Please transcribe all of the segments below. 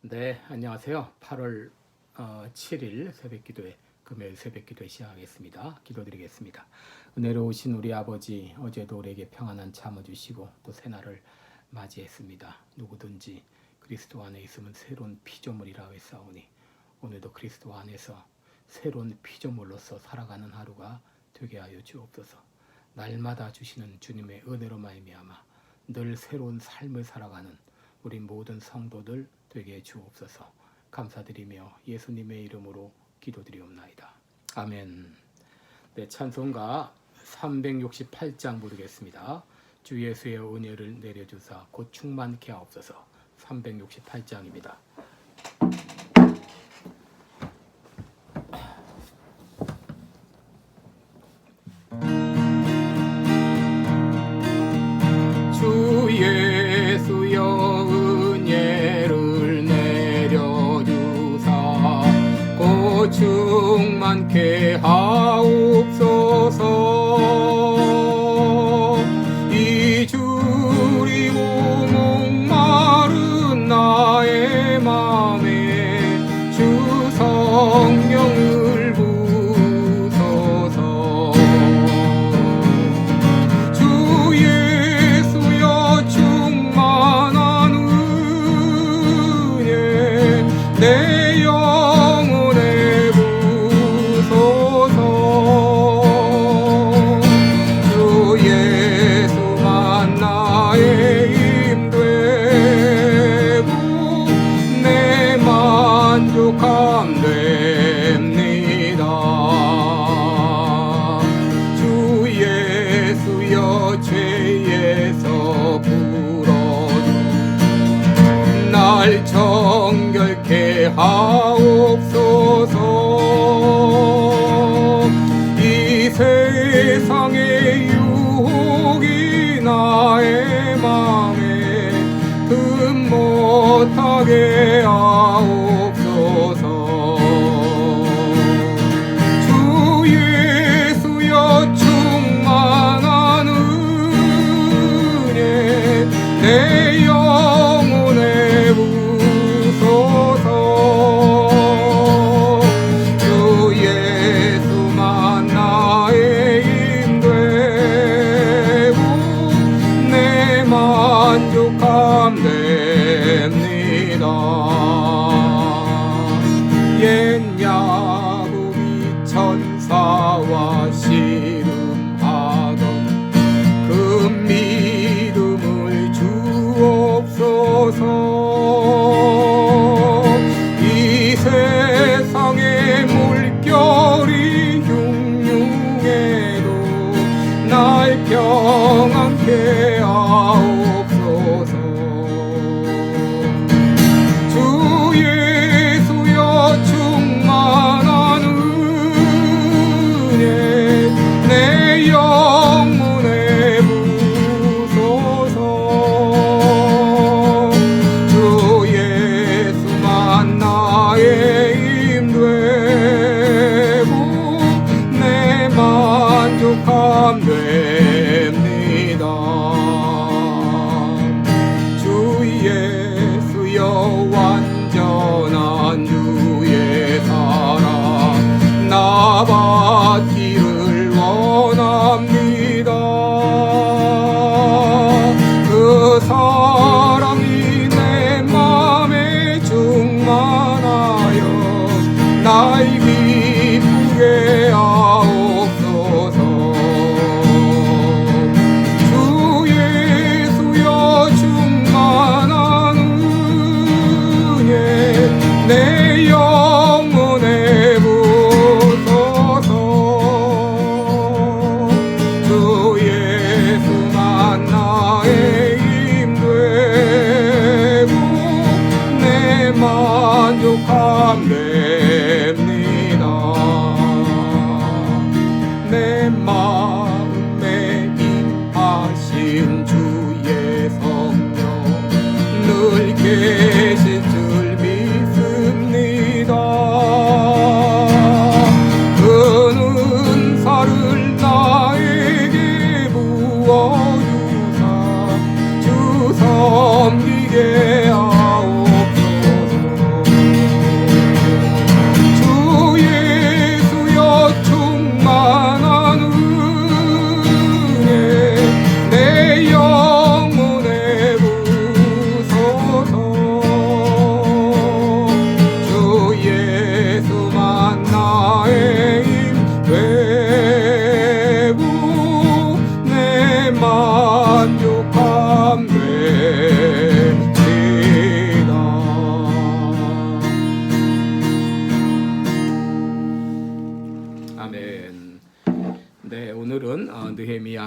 네, 안녕하세요. 8월 7일 새벽기도회, 금요일 새벽기도회 시작하겠습니다. 기도드리겠습니다. 은혜로우신 우리 아버지, 어제도 우리에게 평안한 참아주시고 또 새날을 맞이했습니다. 누구든지 그리스도 안에 있으면 새로운 피조물이라 했사오니 오늘도 그리스도 안에서 새로운 피조물로서 살아가는 하루가 되게 하여 주옵소서. 날마다 주시는 주님의 은혜로 말미암아 늘 새로운 삶을 살아가는 우리 모든 성도들 되게 해 주옵소서. 감사드리며 예수님의 이름으로 기도드리옵나이다. 아멘. 네, 찬송가 368장 부르겠습니다. 주 예수의 은혜를 내려주사 곧 충만케 하옵소서. 368장입니다. 주 예수여 은혜를 내려주사 곧 충만케 하옵소서. 이 주리고 목마른 나의 맘에 주 성령을 부소서. 주 예수여 충만한 은혜 내 영혼에 부소서. 주 예수만 나의 힘되고 내 만족함 됩니다. 주 예수여 죄에서 풀어주 날 정결케 하옵소서. 이 세상의 유혹이 나의 맘에 금 못하게 하옵소서. 주 예수여 충만한 은혜 내 영혼에 부소서. 주 예수만 나의 힘되고 내 만족함 됩니다.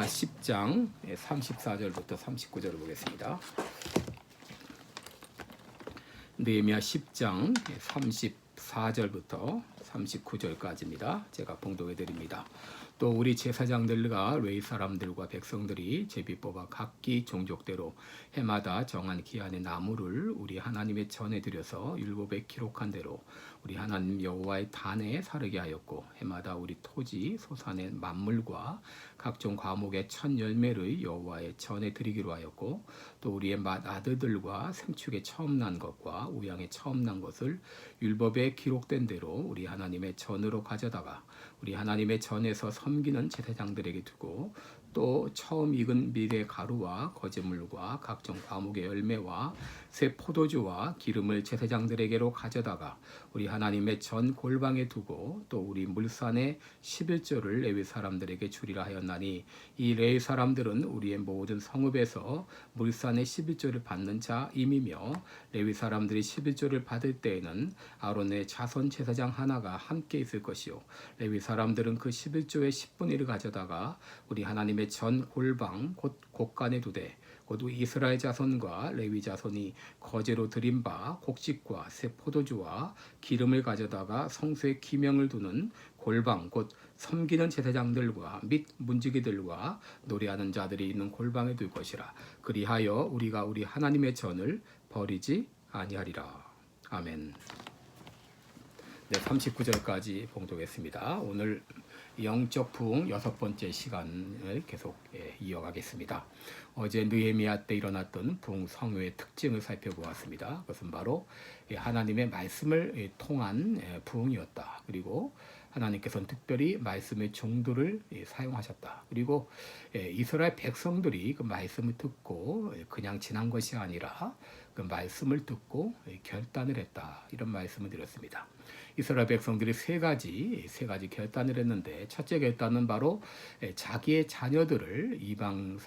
느헤미야 10장 34절부터 39절을 보겠습니다. 느헤미야 10장 34절부터 39절까지입니다. 제가 봉독해 드립니다. 또 우리 제사장들과 레위 사람들과 백성들이 제비 뽑아 각기 종족대로 해마다 정한 기한의 나무를 우리 하나님의 전에 들여서 율법에 기록한 대로 우리 하나님 여호와의 단에 사르게 하였고, 해마다 우리 토지 소산의 만물과 각종 과목의 첫 열매를 여호와의 전에 드리기로 하였고, 또 우리의 맏아들들과 생축의 처음 난 것과 우양의 처음 난 것을 율법에 기록된 대로 우리 하나님의 전으로 가져다가 우리 하나님의 전에서 섬기는 제사장들에게 두고, 또 처음 익은 밀의 가루와 거제물과 각종 과목의 열매와 새 포도주와 기름을 제사장들에게로 가져다가 우리 하나님의 전 골방에 두고, 또 우리 물산의 11조를 레위 사람들에게 주리라 하였나니, 이 레위 사람들은 우리의 모든 성읍에서 물산의 11조를 받는 자임이며, 레위 사람들이 11조를 받을 때에는 아론의 자손 제사장 하나가 함께 있을 것이요, 레위 사람들은 그 11조의 10분의 1을 가져다가 우리 하나님의 전 골방 곧 곳간에 두되, 곧 이스라엘 자손과 레위 자손이 거제로 드린 바 곡식과 새 포도주와 기름을 가져다가 성소에 기명을 두는 골방 곧 섬기는 제사장들과 및 문지기들과 노래하는 자들이 있는 골방에 둘 것이라. 그리하여 우리가 우리 하나님의 전을 버리지 아니하리라. 아멘. 네, 39절까지 봉독했습니다. 오늘 영적 부흥 6번째 시간을 계속 이어가겠습니다. 어제 느헤미야 때 일어났던 부흥 성회의 특징을 살펴보았습니다. 그것은 바로 하나님의 말씀을 통한 부흥이었다. 그리고 하나님께서는 특별히 말씀의 종도를 사용하셨다. 그리고 이스라엘 백성들이 그 말씀을 듣고 그냥 지난 것이 아니라 그 말씀을 듣고 결단을 했다. 이런 말씀을 드렸습니다. 이스라엘 백성들이 세 가지 결단을 했는데, 첫째 결단은 바로 자기의 자녀들을 이방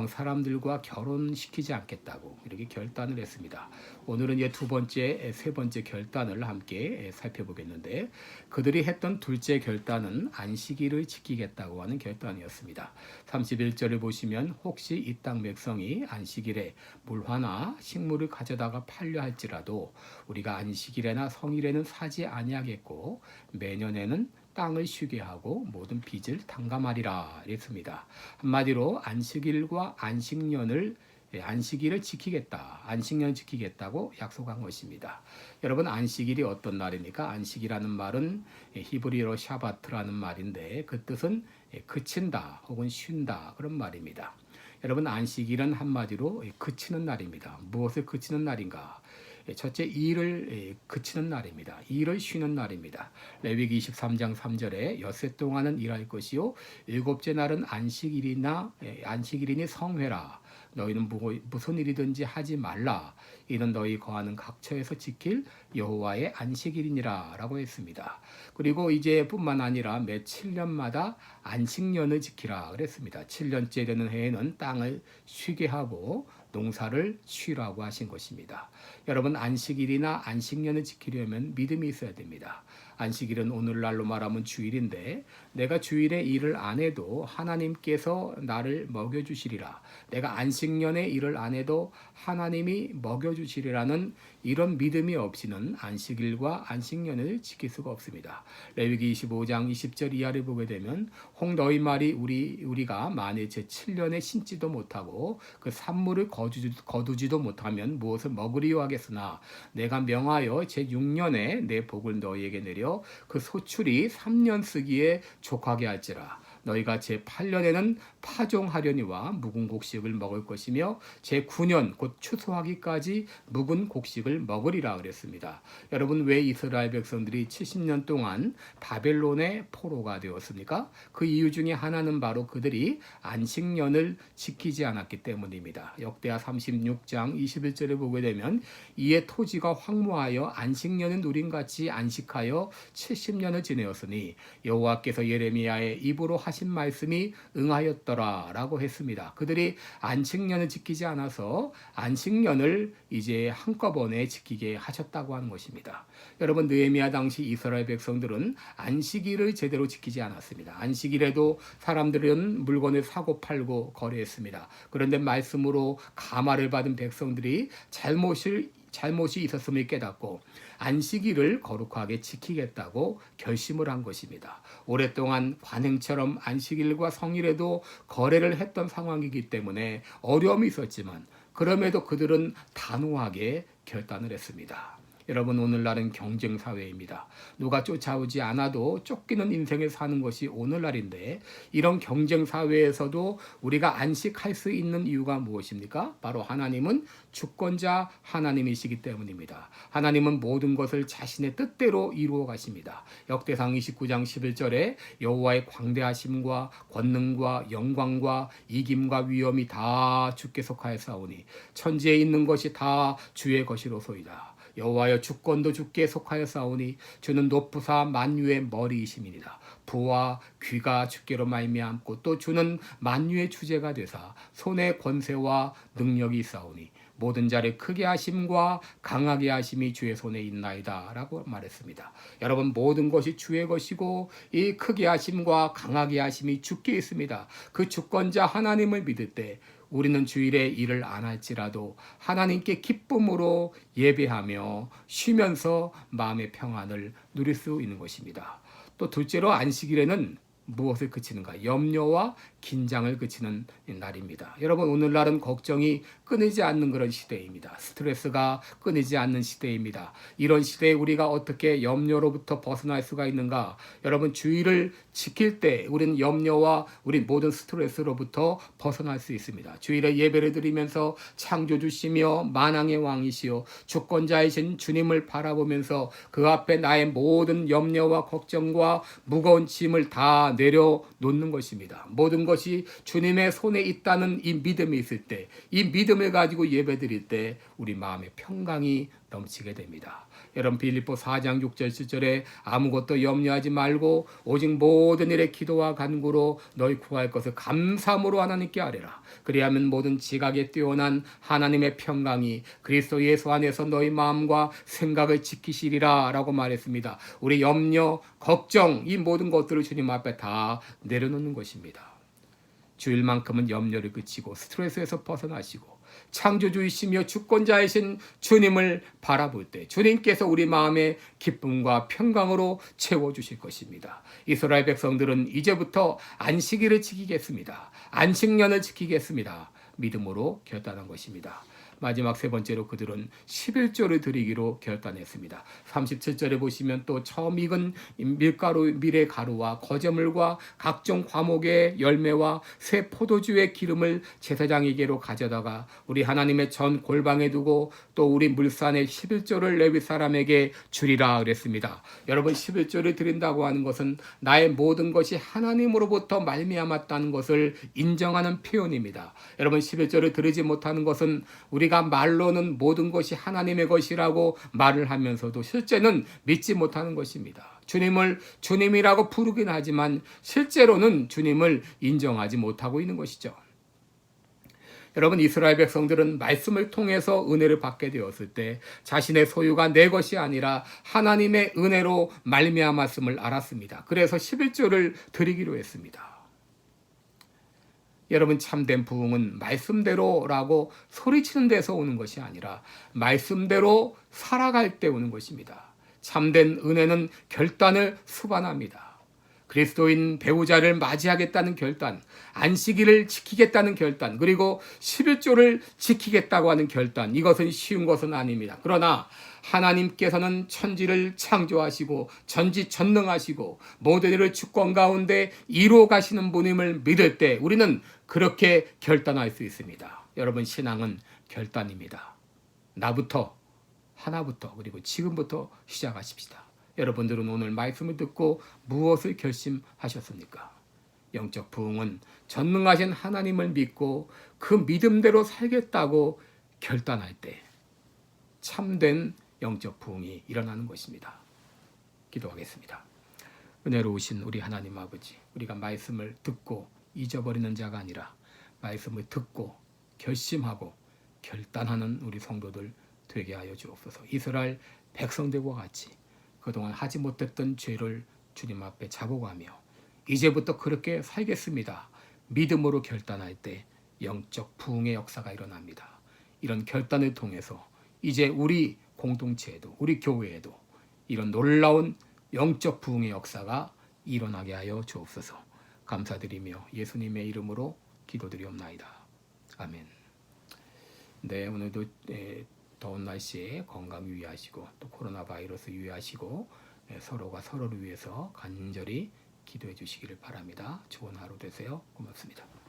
사람들과 결혼시키지 않겠다고 이렇게 결단을 했습니다. 오늘은 이제 세 번째 결단을 함께 살펴보겠는데, 그들이 했던 둘째 결단은 안식일을 지키겠다고 하는 결단이었습니다. 31절을 보시면, 혹시 이 땅 백성이 안식일에 물화나 식물을 가져다가 팔려 할지라도 우리가 안식일에나 성일에는 사지 아니하겠고 매년에는 땅을 쉬게 하고 모든 빚을 탕감하리라 했습니다. 한마디로 안식일과 안식년을 안식일을 지키겠다, 안식년을 지키겠다고 약속한 것입니다. 여러분, 안식일이 어떤 날입니까? 안식이라는 말은 히브리어로 샤바트라는 말인데, 그 뜻은 그친다 혹은 쉰다, 그런 말입니다. 여러분, 안식일은 한마디로 그치는 날입니다. 무엇을 그치는 날인가? 첫째, 일을 그치는 날입니다. 일을 쉬는 날입니다. 레위기 23장 3절에 엿새 동안은 일할 것이요 일곱째 날은 안식일이니 성회라. 너희는 무슨 일이든지 하지 말라. 이는 너희 거하는 각처에서 지킬 여호와의 안식일이니라 라고 했습니다. 그리고 이제 뿐만 아니라 매 7년마다 안식년을 지키라 그랬습니다. 7년째 되는 해에는 땅을 쉬게 하고 농사를 쉬라고 하신 것입니다. 여러분, 안식일이나 안식년을 지키려면 믿음이 있어야 됩니다. 안식일은 오늘날로 말하면 주일인데, 내가 주일에 일을 안 해도 하나님께서 나를 먹여주시리라, 내가 안식년에 일을 안 해도 하나님이 먹여주시리라는 이런 믿음이 없이는 안식일과 안식년을 지킬 수가 없습니다. 레위기 25장 20절 이하를 보게 되면, 혹 너희 말이 우리가 만일 제7년에 심지도 못하고 그 산물을 거두지도 못하면 무엇을 먹으리요 하겠으나, 내가 명하여 제6년에 내 복을 너희에게 내려 그 소출이 3년 쓰기에 족하게 할지라. 너희가 제8년에는 파종하려니와 묵은 곡식을 먹을 것이며 제9년 곧 추수하기까지 묵은 곡식을 먹으리라 그랬습니다. 여러분, 왜 이스라엘 백성들이 70년 동안 바벨론의 포로가 되었습니까? 그 이유 중에 하나는 바로 그들이 안식년을 지키지 않았기 때문입니다. 역대하 36장 21절에 보게 되면, 이에 토지가 황무하여 안식년을 누림같이 안식하여 70년을 지내었으니 여호와께서 예레미야의 입으로 하신 하신 말씀이 응하였더라라고 했습니다. 그들이 안식년을 지키지 않아서 안식년을 이제 한꺼번에 지키게 하셨다고 하는 것입니다. 여러분, 느헤미야 당시 이스라엘 백성들은 안식일을 제대로 지키지 않았습니다. 안식일에도 사람들은 물건을 사고 팔고 거래했습니다. 그런데 말씀으로 감화를 받은 백성들이 잘못이 있었음을 깨닫고 안식일을 거룩하게 지키겠다고 결심을 한 것입니다. 오랫동안 관행처럼 안식일과 성일에도 거래를 했던 상황이기 때문에 어려움이 있었지만 그럼에도 그들은 단호하게 결단을 했습니다. 여러분, 오늘날은 경쟁사회입니다. 누가 쫓아오지 않아도 쫓기는 인생을 사는 것이 오늘날인데, 이런 경쟁사회에서도 우리가 안식할 수 있는 이유가 무엇입니까? 바로 하나님은 주권자 하나님이시기 때문입니다. 하나님은 모든 것을 자신의 뜻대로 이루어 가십니다. 역대상 29장 11절에 여호와의 광대하심과 권능과 영광과 이김과 위엄이 다 주께 속하였사오니 천지에 있는 것이 다 주의 것이로소이다. 여호와여, 주권도 주께 속하였사오니 주는 높으사 만유의 머리이심이니라. 부와 귀가 주께로 말미암고 또 주는 만유의 주제가 되사 손에 권세와 능력이 있사오니 모든 자를 크게 하심과 강하게 하심이 주의 손에 있나이다 라고 말했습니다. 여러분, 모든 것이 주의 것이고 이 크게 하심과 강하게 하심이 주께 있습니다. 그 주권자 하나님을 믿을 때 우리는 주일에 일을 안 할지라도 하나님께 기쁨으로 예배하며 쉬면서 마음의 평안을 누릴 수 있는 것입니다. 또 둘째로, 안식일에는 무엇을 그치는가? 염려와 긴장을 그치는 날입니다. 여러분, 오늘날은 걱정이 끊이지 않는 그런 시대입니다. 스트레스가 끊이지 않는 시대입니다. 이런 시대에 우리가 어떻게 염려로부터 벗어날 수가 있는가? 여러분, 주일을 지킬 때 우리는 염려와 우리 모든 스트레스로부터 벗어날 수 있습니다. 주일에 예배를 드리면서 창조주시며 만왕의 왕이시요 주권자이신 주님을 바라보면서 그 앞에 나의 모든 염려와 걱정과 무거운 짐을 다 내려놓는 것입니다. 모든 것이 주님의 손에 있다는 이 믿음이 있을 때, 이 믿음을 가지고 예배드릴 때 우리 마음의 평강이 넘치게 됩니다. 여러분, 빌립보 4장 6절 7절에 아무것도 염려하지 말고 오직 모든 일에 기도와 간구로 너희 구할 것을 감사함으로 하나님께 아뢰라. 그리하면 모든 지각에 뛰어난 하나님의 평강이 그리스도 예수 안에서 너희 마음과 생각을 지키시리라 라고 말했습니다. 우리 염려, 걱정, 이 모든 것들을 주님 앞에 다 내려놓는 것입니다. 주일만큼은 염려를 그치고 스트레스에서 벗어나시고 창조주이시며 주권자이신 주님을 바라볼 때 주님께서 우리 마음의 기쁨과 평강으로 채워주실 것입니다. 이스라엘 백성들은 이제부터 안식일을 지키겠습니다. 안식년을 지키겠습니다. 믿음으로 결단한 것입니다. 마지막 세 번째로 그들은 11조를 드리기로 결단했습니다. 37절에 보시면 또 처음 익은 밀의 가루와 거제물과 각종 과목의 열매와 새 포도주의 기름을 제사장에게로 가져다가 우리 하나님의 전 골방에 두고 또 우리 물산의 11조를 레위 사람에게 주리라 그랬습니다. 여러분, 11조를 드린다고 하는 것은 나의 모든 것이 하나님으로부터 말미암았다는 것을 인정하는 표현입니다. 여러분, 11조를 드리지 못하는 것은 우리가 말로는 모든 것이 하나님의 것이라고 말을 하면서도 실제는 믿지 못하는 것입니다. 주님을 주님이라고 부르긴 하지만 실제로는 주님을 인정하지 못하고 있는 것이죠. 여러분, 이스라엘 백성들은 말씀을 통해서 은혜를 받게 되었을 때 자신의 소유가 내 것이 아니라 하나님의 은혜로 말미암았음을 알았습니다. 그래서 11조를 드리기로 했습니다. 여러분, 참된 부흥은 말씀대로라고 소리치는 데서 오는 것이 아니라 말씀대로 살아갈 때 오는 것입니다. 참된 은혜는 결단을 수반합니다. 그리스도인 배우자를 맞이하겠다는 결단, 안식일을 지키겠다는 결단, 그리고 11조를 지키겠다고 하는 결단, 이것은 쉬운 것은 아닙니다. 그러나 하나님께서는 천지를 창조하시고 전지전능하시고 모든 일을 주권 가운데 이루어 가시는 분임을 믿을 때 우리는 그렇게 결단할 수 있습니다. 여러분, 신앙은 결단입니다. 나부터, 하나부터, 그리고 지금부터 시작하십시다. 여러분들은 오늘 말씀을 듣고 무엇을 결심하셨습니까? 영적 부흥은 전능하신 하나님을 믿고 그 믿음대로 살겠다고 결단할 때 참된 영적 부흥이 일어나는 것입니다. 기도하겠습니다. 은혜로우신 우리 하나님 아버지, 우리가 말씀을 듣고 잊어버리는 자가 아니라 말씀을 듣고 결심하고 결단하는 우리 성도들 되게 하여 주옵소서. 이스라엘 백성들과 같이 그동안 하지 못했던 죄를 주님 앞에 자복하며 이제부터 그렇게 살겠습니다. 믿음으로 결단할 때 영적 부흥의 역사가 일어납니다. 이런 결단을 통해서 이제 우리 공동체에도 우리 교회에도 이런 놀라운 영적 부흥의 역사가 일어나게 하여 주옵소서. 감사드리며 예수님의 이름으로 기도드리옵나이다. 아멘. 네, 오늘도 더운 날씨에 건강 유의하시고 또 코로나 바이러스 유의하시고 서로가 서로를 위해서 간절히 기도해 주시기를 바랍니다. 좋은 하루 되세요. 고맙습니다.